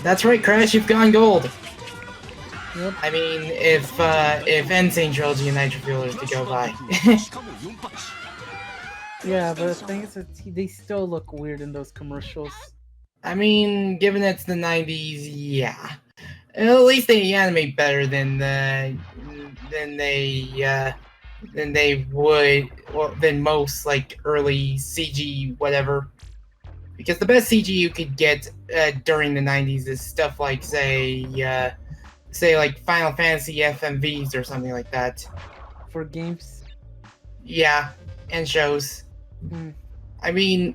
That's right, Crash, you've gone gold. Yep. I mean, if Insane Trilogy and Nitro Fuelers to go by. Yeah, but the thing is that they still look weird in those commercials. I mean, given it's the 90s, yeah. At least they animate better than they would, well, than most like early CG whatever. Because the best CG you could get during the 90s is stuff like say like Final Fantasy FMVs or something like that. For games. Yeah, and shows. Hmm. I mean,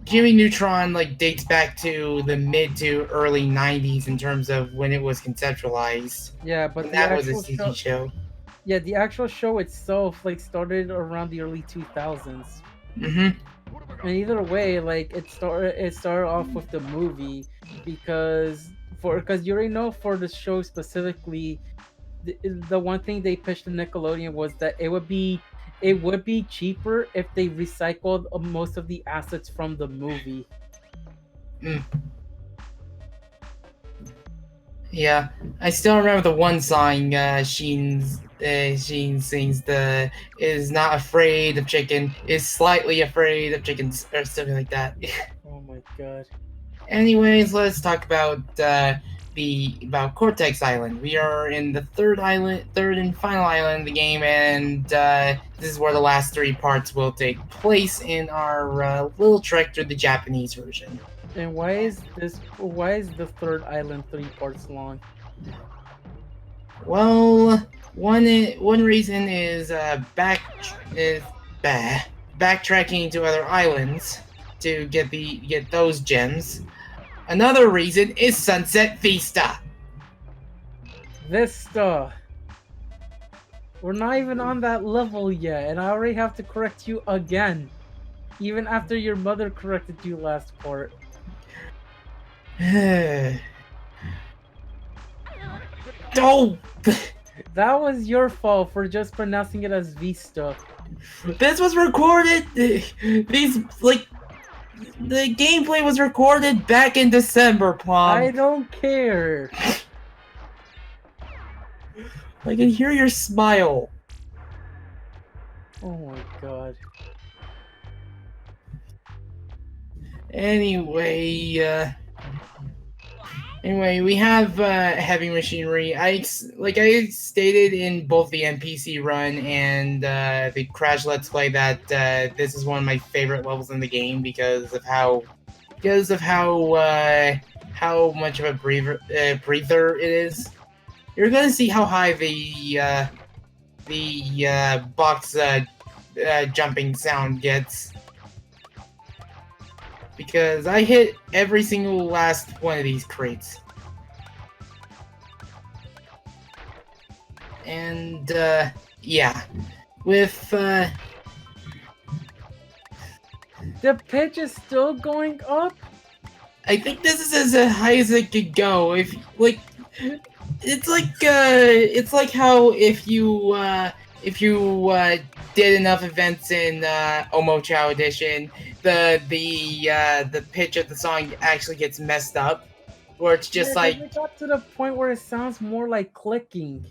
Jimmy Neutron like dates back to the mid to early 90s in terms of when it was conceptualized. Yeah, but And the that was a actual CG show. Yeah, the actual show itself like started around the early 2000s. Mm-hmm. And either way, like it started off with the movie because you already know for the show specifically, the one thing they pitched to Nickelodeon was that it would be cheaper if they recycled most of the assets from the movie. Yeah, I still remember the one song Sheen sings, the is not afraid of chicken, is slightly afraid of chickens, or something like that. Oh my god. Anyways, let's talk about Cortex Island. We are in the third and final island of the game, and this is where the last three parts will take place in our little trek through the Japanese version. And why is the third island 3 parts long? Well, one reason is backtracking to other islands to get those gems. Another reason is Sunset Vista. Vista. We're not even on that level yet, and I already have to correct you again, even after your mother corrected you last part. Oh! That was your fault for just pronouncing it as Vista. This was recorded. These the gameplay was recorded back in December, Plum. I don't care. I can hear your smile. Oh my god. Anyway, we have heavy machinery. I stated in both the NPC run and the Crash Let's Play that this is one of my favorite levels in the game because of how much of a breather it is. You're gonna see how high the box jumping sound gets. Because I hit every single last one of these crates. And, yeah. With, The pitch is still going up? I think this is as high as it could go. It's like how if you did enough events in Omochao Edition, the pitch of the song actually gets messed up, where it's just like it got to the point where it sounds more like clicking.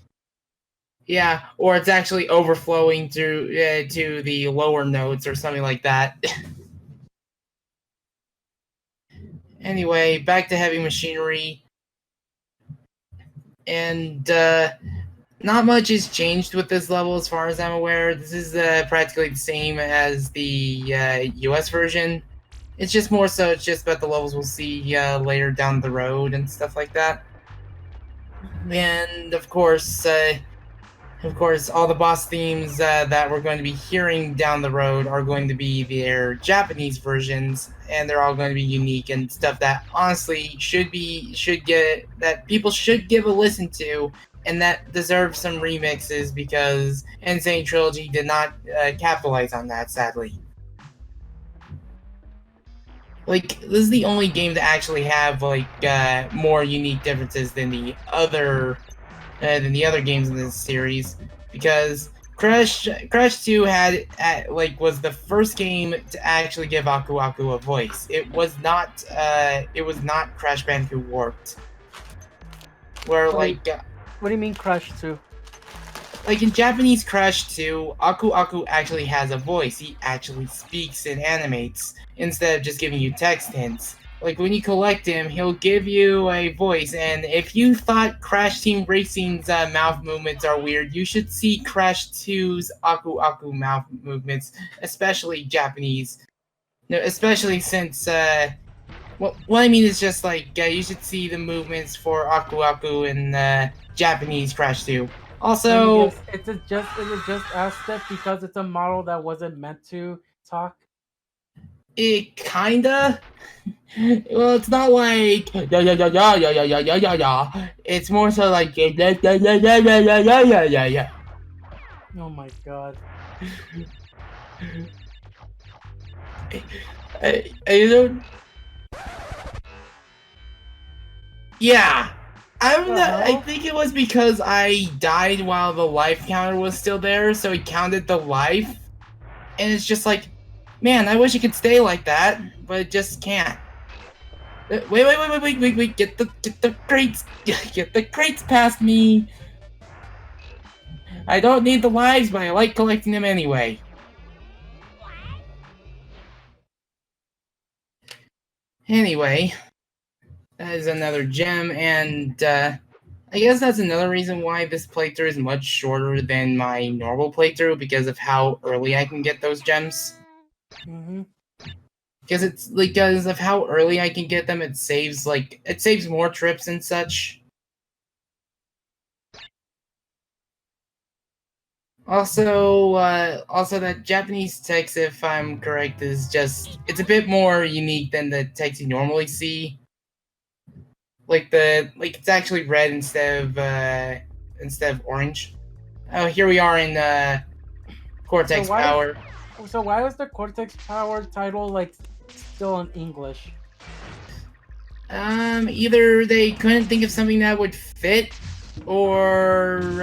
Yeah, or it's actually overflowing through to the lower notes or something like that. Anyway, back to heavy machinery, and not much has changed with this level as far as I'm aware. This is practically the same as the US version. It's just more so, it's just about the levels we'll see later down the road and stuff like that. And of course, all the boss themes that we're going to be hearing down the road are going to be their Japanese versions, and they're all going to be unique and stuff that honestly that people should give a listen to, and that deserves some remixes because Insane Trilogy did not capitalize on that, sadly. Like, this is the only game to actually have more unique differences than the other games in this series, because Crash 2 was the first game to actually give Aku Aku a voice. It was not Crash Bandicoot Warped, where Wait, what do you mean Crush 2? like in Japanese Crash 2, Aku Aku actually has a voice. He actually speaks and animates instead of just giving you text hints. Like when you collect him, he'll give you a voice, and if you thought Crash Team Racing's mouth movements are weird, you should see Crash 2's Aku Aku mouth movements, especially Japanese. No, especially since what I mean is just like you should see the movements for Aku Aku in Japanese Crash 2. Let me Also, guess. Is it just as stiff because it's a model that wasn't meant to talk? it kinda. Well, it's not like yeah yeah yeah yeah yeah yeah yeah yeah yeah. It's more so like yeah yeah yeah yeah yeah yeah yeah yeah yeah yeah yeah. Oh my god. I don't. Yeah, I'm The not. I hell? think it was because I died while the life counter was still there, so it counted the life, and it's just like, man, I wish it could stay like that, but it just can't. Wait! Get the crates, get the crates past me. I don't need the lives, but I like collecting them anyway. Anyway, that is another gem, and I guess that's another reason why this playthrough is much shorter than my normal playthrough, because of how early I can get those gems. Mm-hmm. Because of how early I can get them, it saves more trips and such. Also that Japanese text, if I'm correct, it's a bit more unique than the text you normally see. Like it's actually red instead of orange. Oh, here we are in So Cortex why Power. so why was the Cortex Power title like still in English? Either they couldn't think of something that would fit, or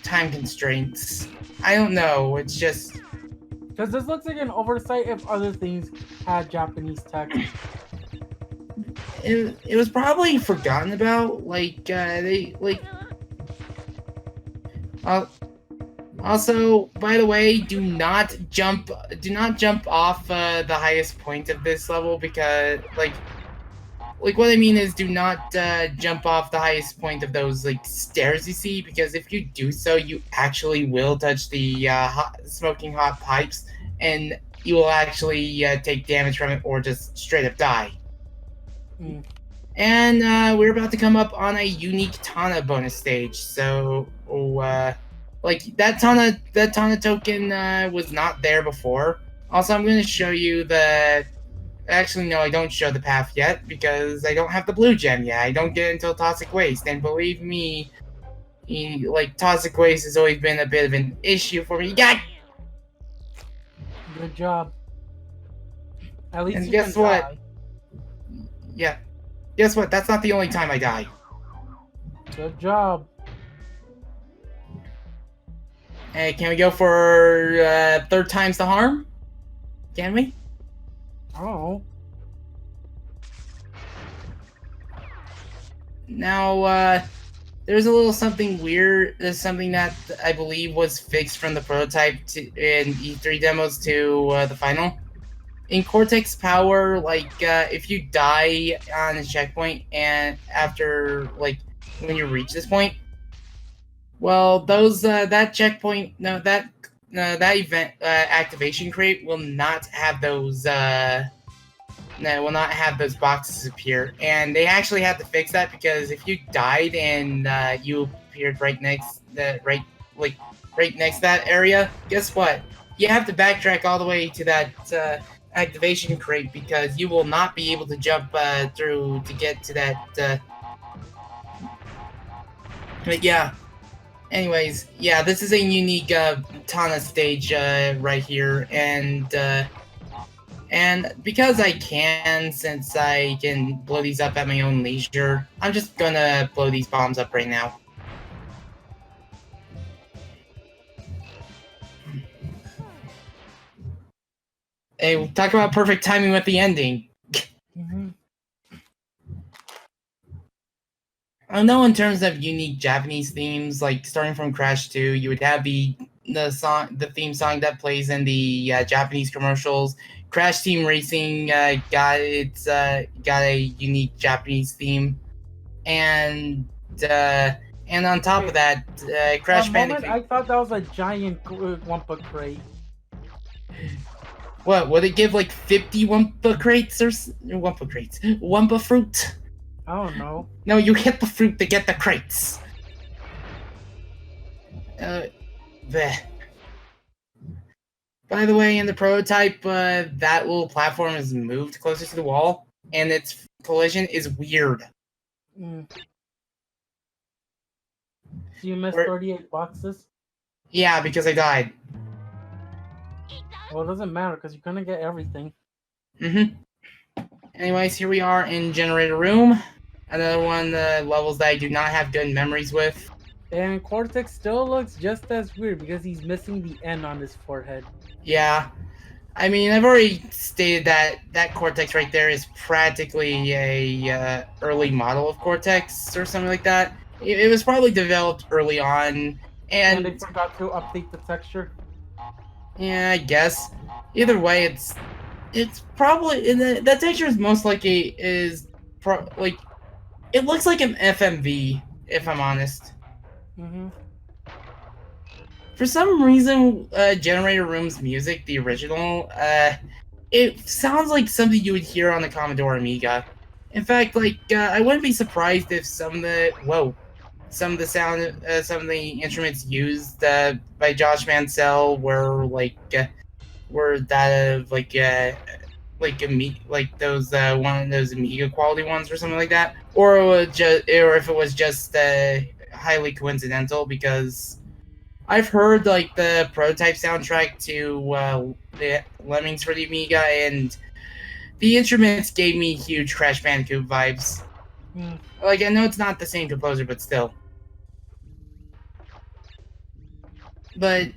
time constraints. I don't know. It's just Because this looks like an oversight if other things had Japanese text. it was probably forgotten about. They like. Uh, Also, by the way, do not jump off the highest point of this level, because like what I mean is, do not jump off the highest point of those like stairs you see, because if you do so, you actually will touch the smoking hot pipes, and you will actually take damage from it, or just straight up die. Mm. And we're about to come up on a unique Tana bonus stage, so like that Tana token was not there before. Also, I'm going to show you the. Actually, no, I don't show the path yet, because I don't have the blue gem yet. I don't get it until Toxic Waste, and believe me, like Toxic Waste has always been a bit of an issue for me. Yeah. Good job. At least And you can guess what? die. Yeah. Guess what? That's not the only time I die. Good job. Hey, can we go for third time's the harm? Can we? Oh. Now, there's a little something weird. There's something that I believe was fixed from the prototype in E3 demos to the final. In Cortex Power, if you die on a checkpoint, and after, when you reach this point, well, that checkpoint, no, that event activation crate will not have those will not have those boxes appear, and they actually had to fix that, because if you died and you appeared right next to that area, guess what? You have to backtrack all the way to that activation crate, because you will not be able to jump through to get to that. But yeah. Anyways, yeah, this is a unique Tana stage right here, and because I can, since I can blow these up at my own leisure, I'm just gonna blow these bombs up right now. Hey, talk about perfect timing with the ending. Mm-hmm. I know in terms of unique Japanese themes, like starting from Crash 2, you would have the theme song that plays in the Japanese commercials. Crash Team Racing got a unique Japanese theme, and uh, and on top of Wait, that, for a Crash moment, I Bandicoot. thought that was a giant Wumpa crate. What would it give like 50 Wumpa crates or Wumpa crates? Wumpa fruit? I don't know. No, you hit the fruit to get the crates. Uh, bleh. By the way, in the prototype, that little platform is moved closer to the wall, and its collision is weird. Mm. So you missed Or, 38 boxes? yeah, because I died. Well, it doesn't matter because you're gonna get everything. Anyways, here we are in Generator Room. Another one of the levels that I do not have good memories with. And Cortex still looks just as weird because he's missing the N on his forehead. Yeah, I mean, I've already stated that that Cortex right there is practically a early model of Cortex or something like that. It was probably developed early on, And they and forgot to update the texture. yeah, I guess either way, it's probably that texture is most likely like it looks like an FMV if I'm honest. Mm-hmm. For some reason, Generator Room's music, the original, it sounds like something you would hear on the Commodore Amiga. In fact, like I wouldn't be surprised if some of the instruments used by Josh Mansell were that of like those one of those Amiga quality ones or something like that, or if it was just highly coincidental because I've heard like the prototype soundtrack to the Lemmings for the Amiga, and the instruments gave me huge Crash Bandicoot vibes. Mm. Like I know it's not the same composer, but still. But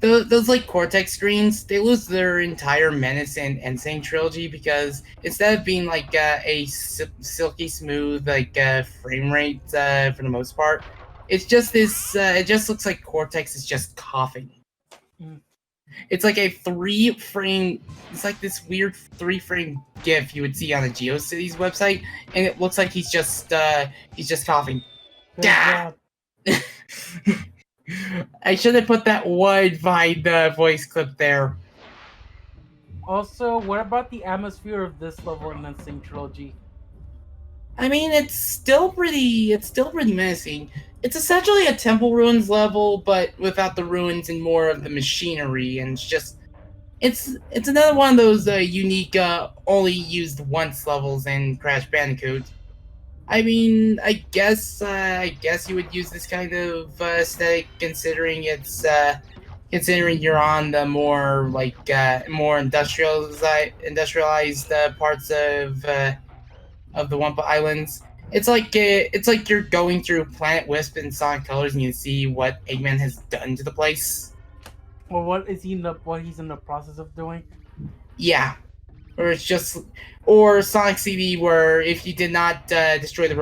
those like Cortex screens, they lose their entire menace in Insane trilogy because instead of being like silky smooth like frame rate for the most part, it's just this. It just looks like Cortex is just coughing. Mm. It's like a 3 frame. It's like this weird 3 frame GIF you would see on a GeoCities website, and it looks like he's just coughing. Good Gah! job. I should have put that wide voice clip there. Also, what about the atmosphere of this level in Insane Trilogy? I mean, it's still pretty menacing. It's essentially a Temple Ruins level, but without the ruins and more of the machinery, and it's another one of those unique, only used once levels in Crash Bandicoot. I mean, I guess you would use this kind of aesthetic considering you're on the more more industrialized parts of the Wumpa Islands. It's like you're going through Planet Wisp and Sonic Colors, and you see what Eggman has done to the place. Or what he's in the process of doing? Yeah, or it's just or Sonic CD, where if you did not destroy the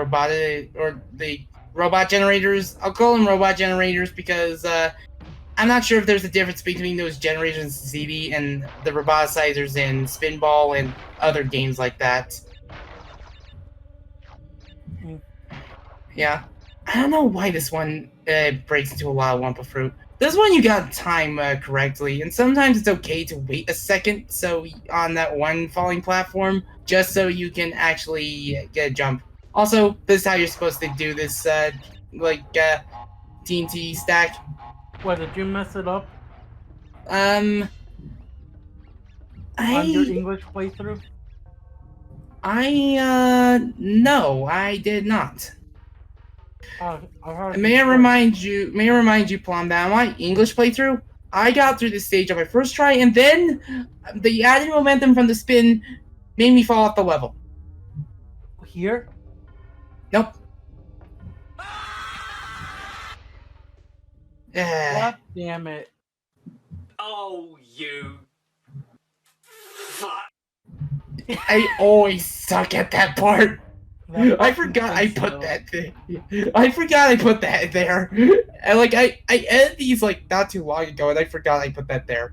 robot generators, I'll call them robot generators because I'm not sure if there's a difference between those generators in CD and the roboticizers in Spinball and other games like that. Mm. Yeah. I don't know why this one breaks into a lot of Wumpa fruit. This one you got time correctly, and sometimes it's okay to wait a second so on that one falling platform, just so you can actually get a jump. Also, this is how you're supposed to do this, TNT stack. What, did you mess it up Um, on your I, English playthrough? no, I did not. I've heard you swear. May I remind you, Plum, that on my English playthrough, I got through this stage on my first try, and then the added momentum from the spin made me fall off the level. Here? Nope. God damn it. Oh, you. I always suck at that part. That I part makes forgot I sense, put though. that there. I forgot I put that there. And like I edited these like not too long ago, and I forgot I put that there.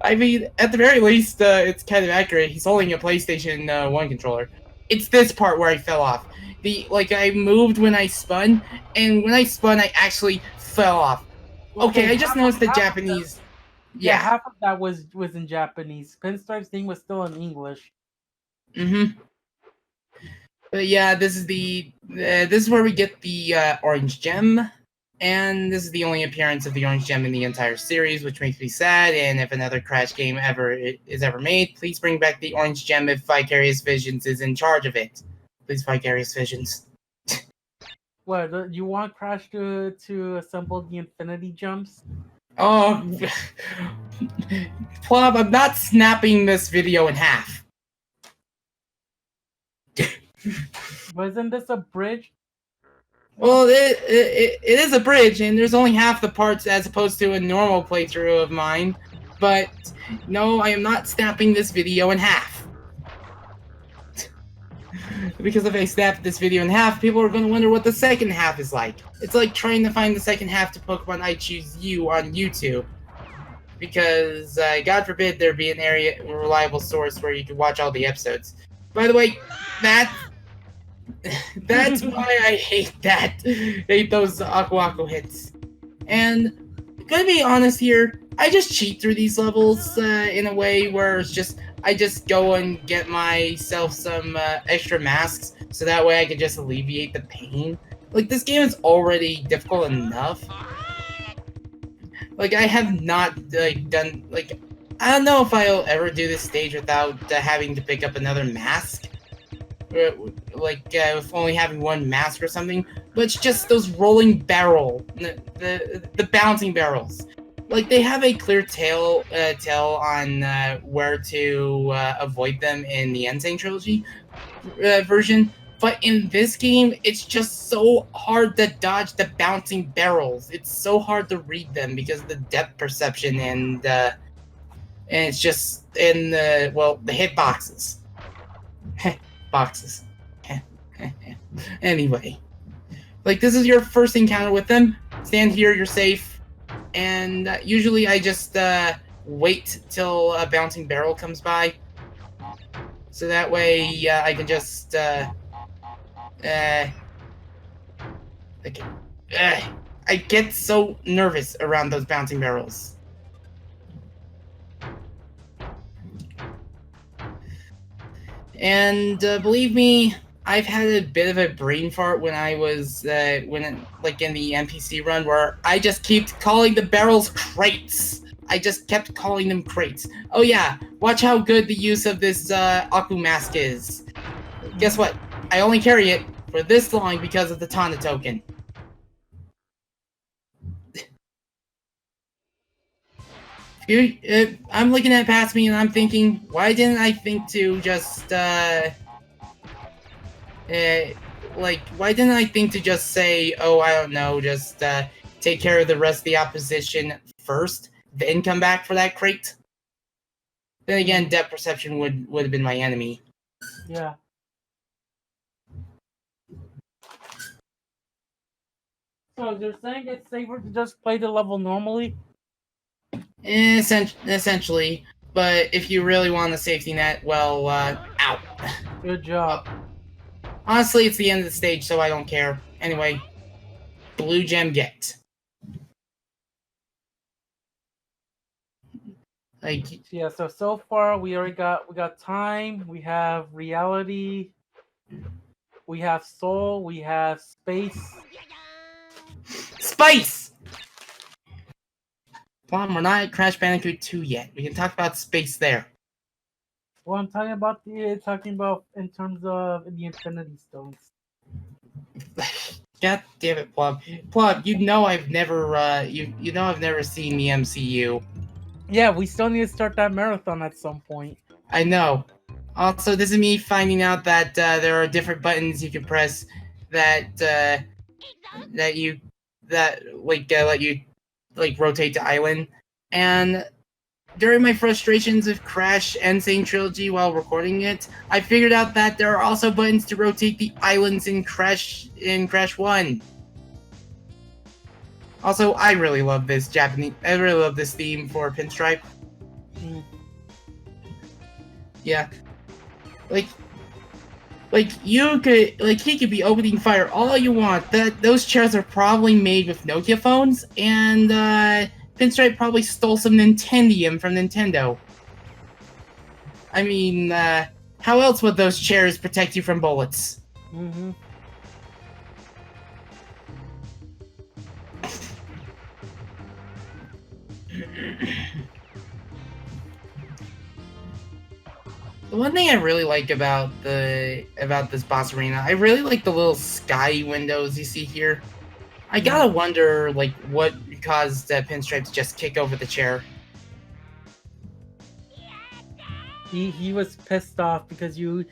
I mean, at the very least, it's kind of accurate. He's holding a PlayStation 1 controller. It's this part where I fell off. I moved when I spun, and when I spun, I actually fell off. Okay, Okay, I just noticed the Japanese. yeah, Yeah. half of that was in Japanese. Pinstripe's thing was still in English. Mm-hmm. But yeah, this is where we get the orange gem, and this is the only appearance of the orange gem in the entire series, which makes me sad. And if another Crash game is ever made, please bring back the orange gem if Vicarious Visions is in charge of it. Please, Vicarious Visions. What you want Crash to assemble the Infinity Gems? Oh, Plum, I'm not snapping this video in half. Wasn't this a bridge? Well, it is a bridge, and there's only half the parts as opposed to a normal playthrough of mine. But no, I am not snapping this video in half. Because if I snap this video in half, people are going to wonder what the second half is like. It's like trying to find the second half to Pokemon I Choose You on YouTube. Because, God forbid there be a reliable source where you can watch all the episodes. By the way, that's why I hate those Aqua hits. And gonna be honest here, I just cheat through these levels in a way where it's just I just go and get myself some extra masks so that way I can just alleviate the pain. Like, this game is already difficult enough. Like, I have not done I don't know if I'll ever do this stage without having to pick up another mask. With only having one mask or something, but it's just those rolling barrel, the bouncing barrels. Like, they have a clear tale on where to avoid them in the Insane Trilogy version, but in this game, it's just so hard to dodge the bouncing barrels. It's so hard to read them because of the depth perception and it's just in the hit boxes. Boxes. Anyway, like, this is your first encounter with them. Stand here, you're safe. And usually I just wait till a bouncing barrel comes by. So that way I can just I get so nervous around those bouncing barrels. And believe me, I've had a bit of a brain fart when I was in the NPC run where I just kept calling the barrels crates. I just kept calling them crates. Oh yeah, watch how good the use of this Aku mask is. Guess what? I only carry it for this long because of the Tana token. I'm looking at past me and I'm thinking, why didn't I think to just why didn't I think to just say, oh, I don't know, just take care of the rest of the opposition first, then come back for that crate? Then again, depth perception would have been my enemy. Yeah. So you're saying it's safer to just play the level normally? Essentially, but if you really want a safety net, well, ow. Good job. Honestly, it's the end of the stage, so I don't care. Anyway, blue gem get. Like, Yeah, so far we got time, we have reality, we have soul, we have space. Spice! Plum, we're not at Crash Bandicoot 2 yet. We can talk about space there. Well, I'm talking about in terms of the Infinity Stones. God damn it, Plum. Plum, you know I've never you know I've never seen the MCU. Yeah, we still need to start that marathon at some point. I know. Also, this is me finding out that there are different buttons you can press that let you rotate the island, and during my frustrations with Crash Insane Trilogy while recording it, I figured out that there are also buttons to rotate the islands in Crash 1. Also, I really love this theme for Pinstripe. Mm. Yeah. He could be opening fire all you want. Those chairs are probably made with Nokia phones, and Pinstripe probably stole some Nintendium from Nintendo. I mean, how else would those chairs protect you from bullets? Mm-hmm. The one thing I really like about this boss arena, I really like the little sky windows you see here. I gotta wonder, like, what caused Pinstripe to just kick over the chair. He was pissed off because you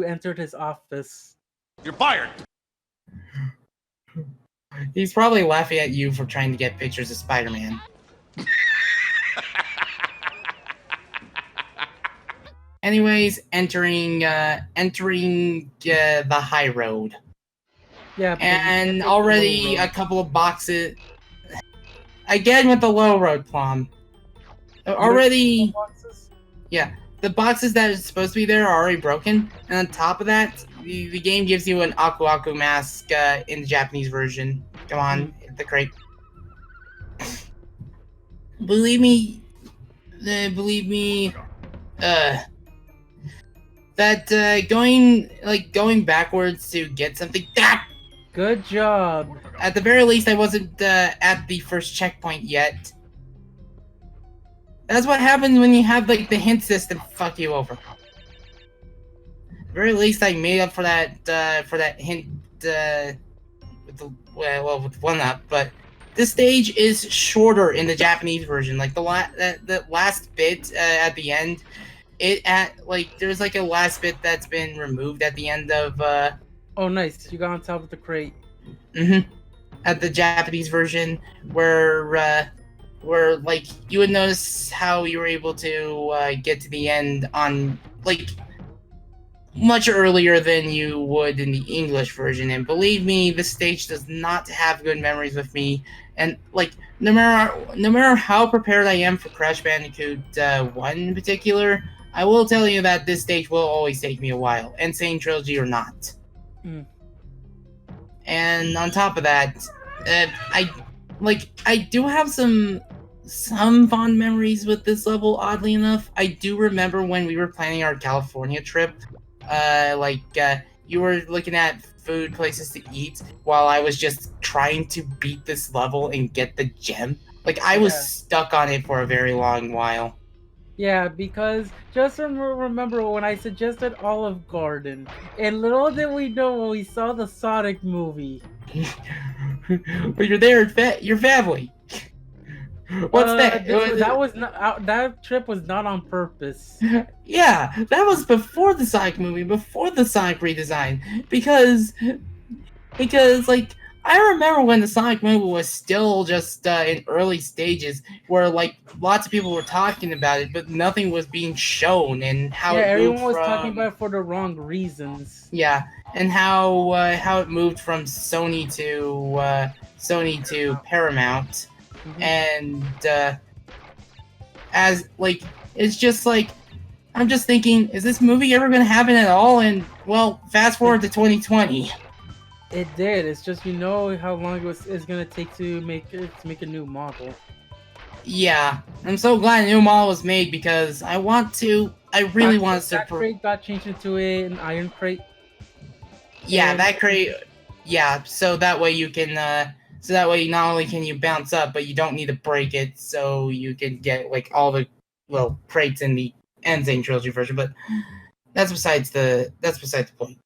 entered his office. You're fired. He's probably laughing at you for trying to get pictures of Spider-Man. Anyways, entering the high road. Yeah, and already a couple of boxes. Again with the low road, Plum. Already, yeah, the boxes that are supposed to be there are already broken, and on top of that, the game gives you an Aku Aku mask in the Japanese version. Come on, hit the crate. Believe me, that going backwards to get something. Good job. At the very least, I wasn't at the first checkpoint yet. That's what happens when you have like the hint system fuck you over. At the very least, I made up for that hint with one up, but this stage is shorter in the Japanese version. Like the last bit at the end, there's like a last bit that's been removed at the end of. Oh, nice! You got on top of the crate. Mm-hmm. At the Japanese version, where like you would notice how you were able to get to the end on like much earlier than you would in the English version. And believe me, this stage does not have good memories with me. And like no matter how prepared I am for Crash Bandicoot 1 in particular, I will tell you that this stage will always take me a while, Insane Trilogy or not. And on top of that, I do have some fond memories with this level. Oddly enough, I do remember when we were planning our California trip. You were looking at food places to eat while I was just trying to beat this level and get the gem. Like I was stuck on it for a very long while. Yeah, because just remember when I suggested Olive Garden, and little did we know when we saw the Sonic movie. But you're there, your family. What's that? That was not. That trip was not on purpose. Yeah, that was before the Sonic movie, before the Sonic redesign, because like I remember when the Sonic movie was still just in early stages, where like lots of people were talking about it, but nothing was being shown, and how everyone was talking about it for the wrong reasons. Yeah, and how it moved from Sony to Paramount, and as like it's just like I'm just thinking, is this movie ever gonna happen at all? And well, fast forward to 2020. It did. It's just how long it's gonna take to make a new model. Yeah, I'm so glad a new model was made because I really want to. That crate got changed into an iron crate. Yeah, that crate. Yeah, so that way you can. So that way not only can you bounce up, but you don't need to break it, so you can get like all the crates in the Insane Trilogy version. But that's besides the point.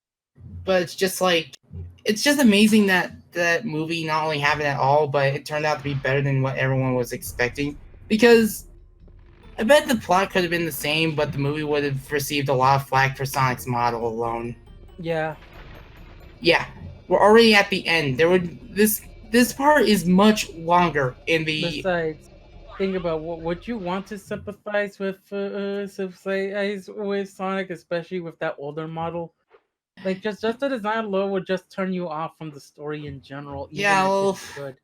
But it's just like. It's just amazing that that movie not only happened at all, but it turned out to be better than what everyone was expecting. Because I bet the plot could have been the same, but the movie would have received a lot of flack for Sonic's model alone. Yeah. Yeah, we're already at the end. This part is much longer in the. Besides, think about what would you want to sympathize with Sonic, especially with that older model? Like just the design alone would just turn you off from the story in general, even Yeah, if well, it's good.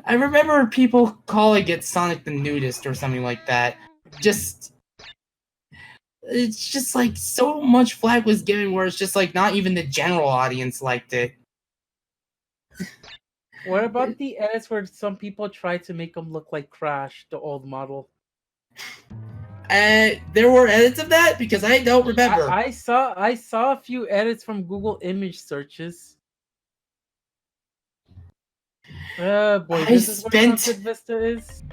I remember people calling it Sonic the Nudist or something like that. Just it's just like so much flack was given where it's just like not even the general audience liked it. What about the edits where some people try to make him look like Crash, the old model? There were edits of that because I don't remember. I saw a few edits from Google image searches. Boy, I this is where Sunset spent Vista is.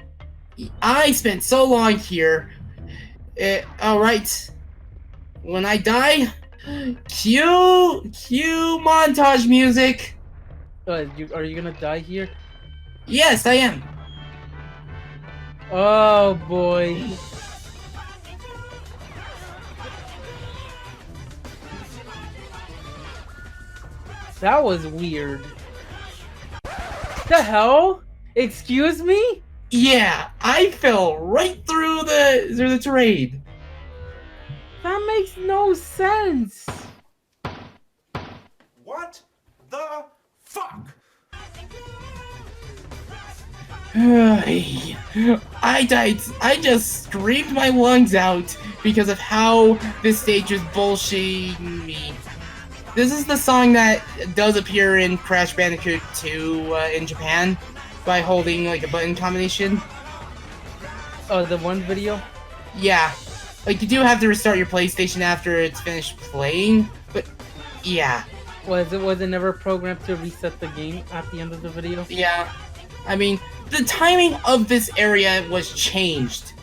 I spent so long here. All right, when I die, cue montage music. Are you gonna die here? Yes, I am. Oh boy. That was weird. The hell? Excuse me? Yeah, I fell right through the terrain. That makes no sense. What the fuck? I died. I just screamed my lungs out because of how this stage was bullshitting me. This is the song that does appear in Crash Bandicoot 2 in Japan by holding like a button combination. Oh, the one video? Yeah, like you do have to restart your PlayStation after it's finished playing, but yeah, Was it never programmed to reset the game at the end of the video? yeah. I mean, the timing of this area was changed.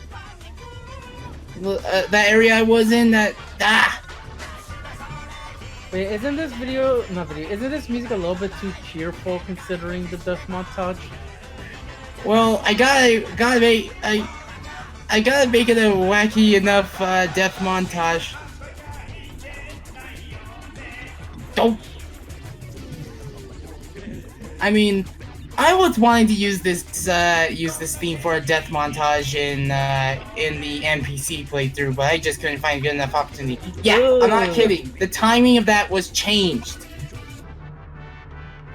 That area I was in, Wait, isn't this isn't this music a little bit too cheerful considering the death montage? Well, I gotta make it a wacky enough death montage. Don't. I mean, I was wanting to use this theme for a death montage in the NPC playthrough, but I just couldn't find a good enough opportunity. Yeah, I'm not kidding. The timing of that was changed.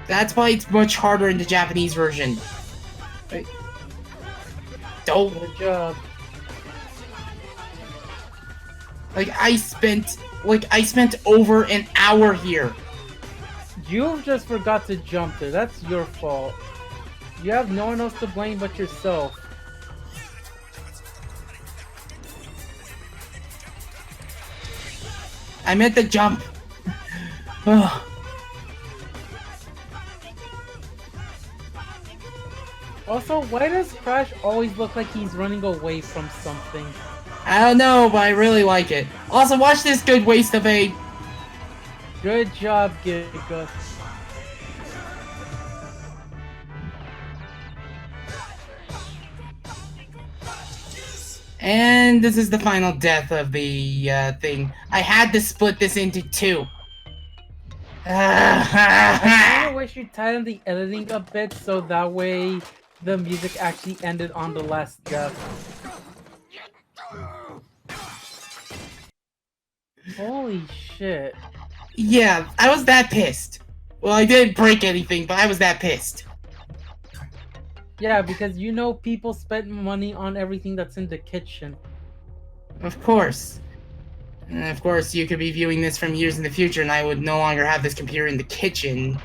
That's why it's much harder in the Japanese version. Wait. Don't. Good job. I spent over an hour here. You just forgot to jump there. That's your fault. You have no one else to blame but yourself. I meant the jump. Ugh. Also, why does Crash always look like he's running away from something? I don't know, but I really like it. Also, watch this good waste of a. Good job, Giga. And this is the final death of the thing. I had to split this into two. I kind of wish you tightened the editing a bit so that way the music actually ended on the last death. Holy shit. Yeah, I was that pissed. Well, I didn't break anything, but I was that pissed. Yeah, because you know people spend money on everything that's in the kitchen. Of course. And of course, you could be viewing this from years in the future, and I would no longer have this computer in the kitchen.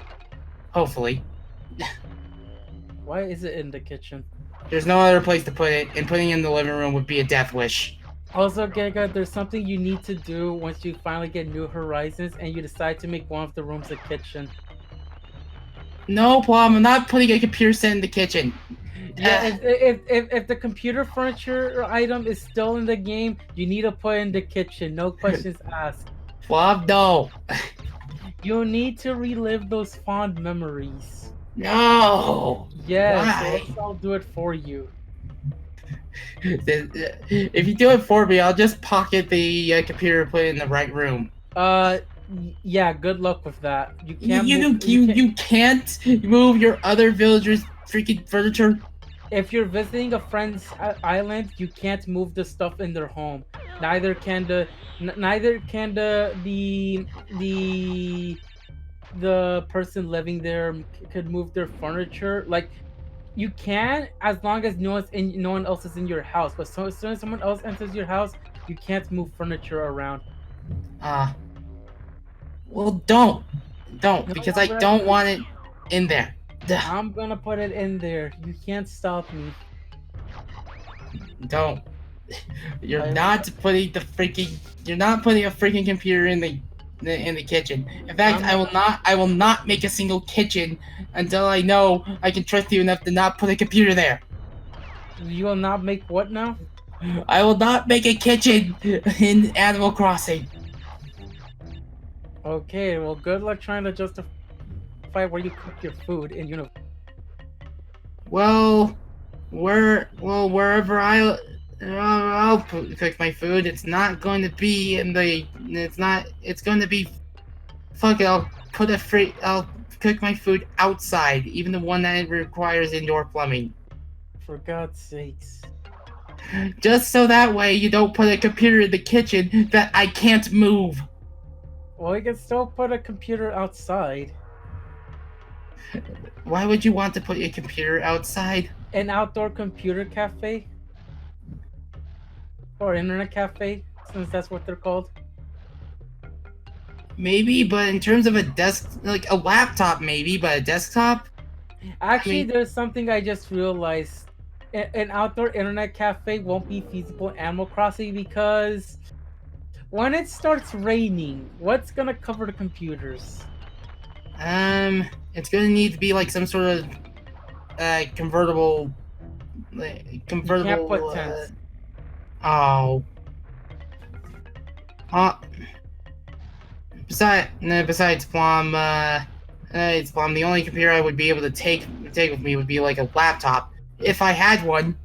Hopefully. Why is it in the kitchen? There's no other place to put it, and putting it in the living room would be a death wish. Also, Giga, there's something you need to do once you finally get New Horizons and you decide to make one of the rooms a kitchen. No problem, I'm not putting a computer set in the kitchen. Yeah, if the computer furniture item is still in the game, you need to put it in the kitchen. No questions asked. Bob, no. You need to relive those fond memories. No. Yes, so I'll do it for you. If you do it for me, I'll just pocket the computer and put it in the right room. Yeah. Good luck with that. You can't move your other villagers' freaking furniture. if you're visiting a friend's island, you can't move the stuff in their home. Neither can neither can the person living there could move their furniture. Like you can, as long as no one else is in your house. But so as soon as someone else enters your house, you can't move furniture around. Ah, well, don't, No, because I don't want it in there. Duh, I'm gonna put it in there. You can't stop me. don't. You're I, not putting the freaking. You're not putting a freaking computer in the kitchen. In fact, I'm I will not make a single kitchen until I know I can trust you enough to not put a computer there. You will not make what now? I will not make a kitchen in Animal Crossing. Okay, well, good luck trying to justify where you cook your food in universe. Well, wherever I'll cook my food, it's not going to be in the. It's not. It's going to be. Fuck it. I'll cook my food outside, even the one that requires indoor plumbing. For God's sakes. Just so that way you don't put a computer in the kitchen that I can't move. Well, you can still put a computer outside. Why would you want to put your computer outside? An outdoor computer cafe? Or internet cafe, since that's what they're called. Maybe, but in terms of a desk, like a laptop, maybe, but a desktop? Actually, I mean- there's something I just realized. An outdoor internet cafe won't be feasible in Animal Crossing because when it starts raining, what's gonna cover the computers? It's gonna need to be like some sort of convertible, convertible. You can't put tents. Oh. Besides Plum, it's Plum. The only computer I would be able to take with me would be like a laptop, if I had one.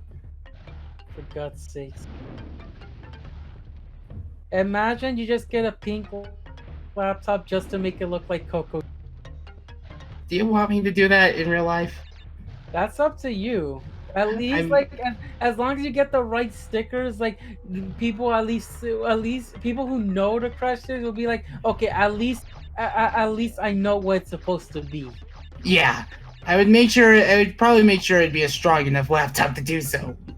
For God's sakes. Imagine you just get a pink laptop just to make it look like Coco. Do you want me to do that in real life? That's up to you. At least, I'm- like, as long as you get the right stickers, like, people at least people who know the crashes will be like, okay, at least I know what it's supposed to be. Yeah, I would make sure. I would probably make sure it'd be a strong enough laptop to do so. Oh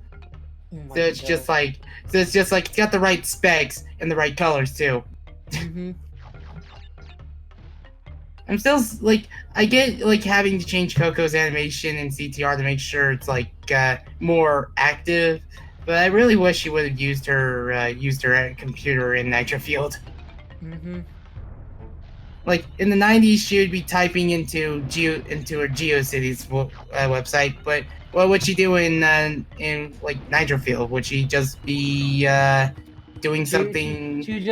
my So it's God. just like, it's got the right specs and the right colors too. Mhm. I'm still like, I get like having to change Coco's animation in CTR to make sure it's like more active, but I really wish she would have used her computer in Nitro Field. Mhm. Like in the 90s, she would be typing into her GeoCities website, but what would she do in like Nitro Field? Would she just be doing something? She would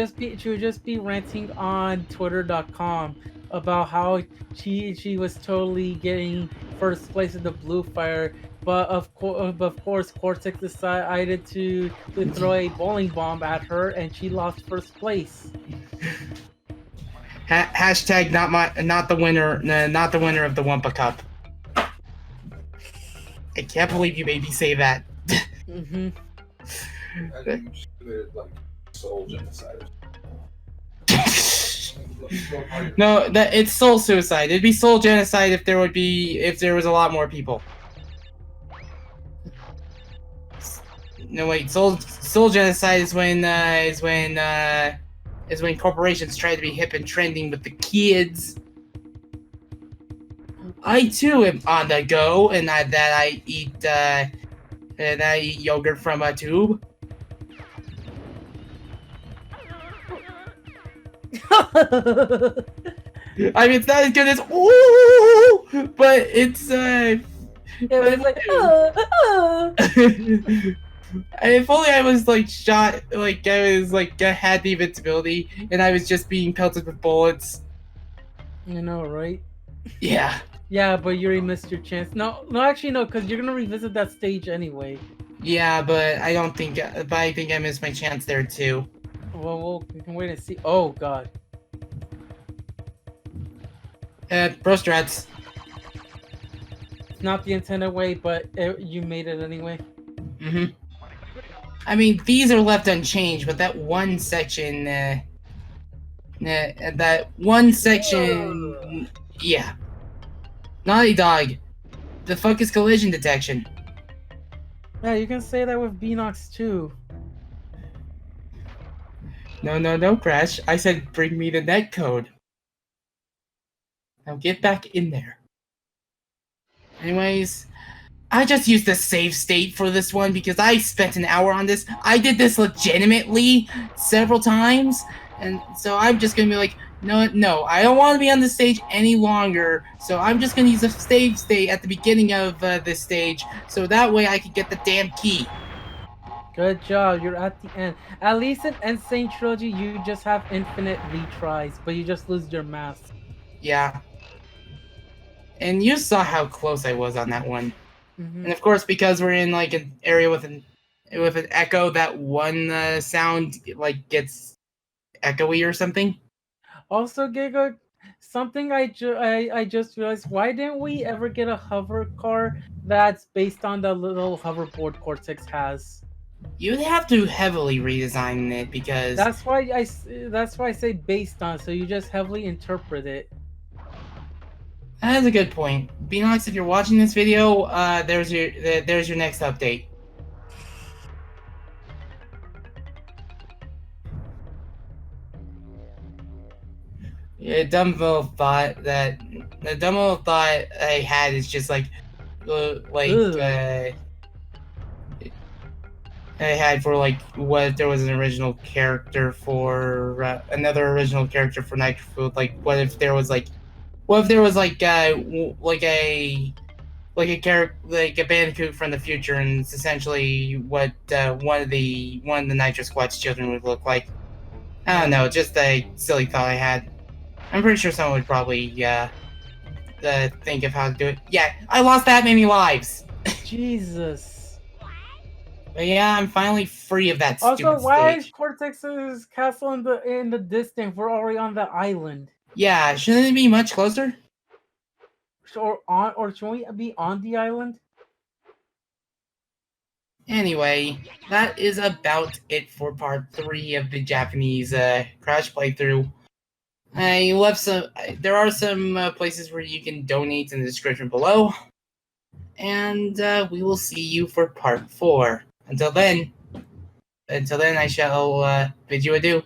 just be ranting on Twitter.com about how she was totally getting first place in the Blue Fire, but of course Cortex decided to throw a bowling bomb at her and she lost first place. Hashtag not the winner of the Wumpa Cup. I can't believe you made me say that. Mhm. I think you committed like soul genocide. No, it's soul suicide. It'd be soul genocide if there was a lot more people. No wait, soul genocide is when corporations try to be hip and trending with the kids. I too am on the go, and I eat yogurt from a tube. I mean, it's not as good as ooh, but it's It was like, if only I was like shot, like I was like I had the invincibility, and I was just being pelted with bullets. you know, right? Yeah. Yeah, but you already missed your chance. No, actually, no, because you're gonna revisit that stage anyway. Yeah, but I don't think. But I think I missed my chance there too. Well, we can wait and see. Oh God. Bro strats. not the intended way, but you made it anyway. Mm-hmm. I mean, these are left unchanged, but that one section, yeah. Naughty Dog, the fuck is collision detection? Yeah, you can say that with Beanox too. No, Crash. I said bring me the netcode. Now get back in there. Anyways, I just used the save state for this one because I spent an hour on this. I did this legitimately several times, and so I'm just gonna be like, no, I don't want to be on this stage any longer. So I'm just gonna use a save state at the beginning of this stage, so that way I can get the damn key. Good job, you're at the end. At least in Insane Trilogy, you just have infinite retries, but you just lose your mask. Yeah. And you saw how close I was on that one. Mm-hmm. And of course, because we're in like an area with an echo, that one sound like gets echoey or something. Also, Giga, something I just realized: why didn't we ever get a hover car that's based on the little hoverboard Cortex has? You'd have to heavily redesign it because That's why I say based on. So you just heavily interpret it. that is a good point. Beanox, if you're watching this video, there's your next update. Yeah, the dumb little thought I had is just like Ugh. I had for like what if there was an original character for another original character for Nitro Food. Like what if there was like like a character like a Bandicoot from the future, and it's essentially what one of the Nitro Squad's children would look like. I don't know, just a silly thought I had. I'm pretty sure someone would probably think of how to do it. Yeah, I lost that many lives. Jesus. But yeah, I'm finally free of that Also, stupid why is stage. Cortex's castle in the distance? We're already on the island. Yeah, shouldn't it be much closer? Or should we be on the island? Anyway, that is about it for part 3 of the Japanese Crash playthrough. I left some. There are some places where you can donate in the description below, and we will see you for part 4. Until then, I shall bid you adieu.